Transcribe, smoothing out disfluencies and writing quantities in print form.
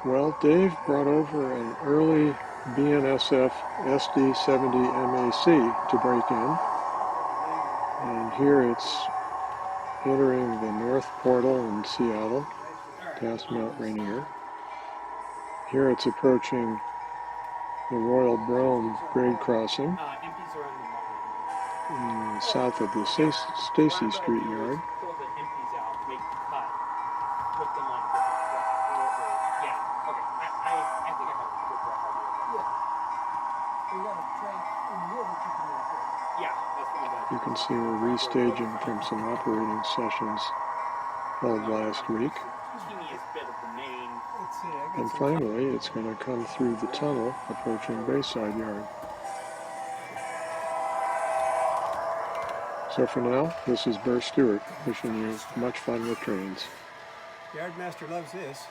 Well, Dave brought over an early BNSF SD70MAC to break in. And here it's entering the North Portal in Seattle, past Mount Rainier. Here it's approaching the Royal Brougham grade crossing south of the Stacy Street yard. You can see we're restaging from some operating sessions held last week. And finally, it's going to come through the tunnel approaching Bayside yard. So for now, this is Burr Stewart wishing you much fun with trains. Yardmaster loves this.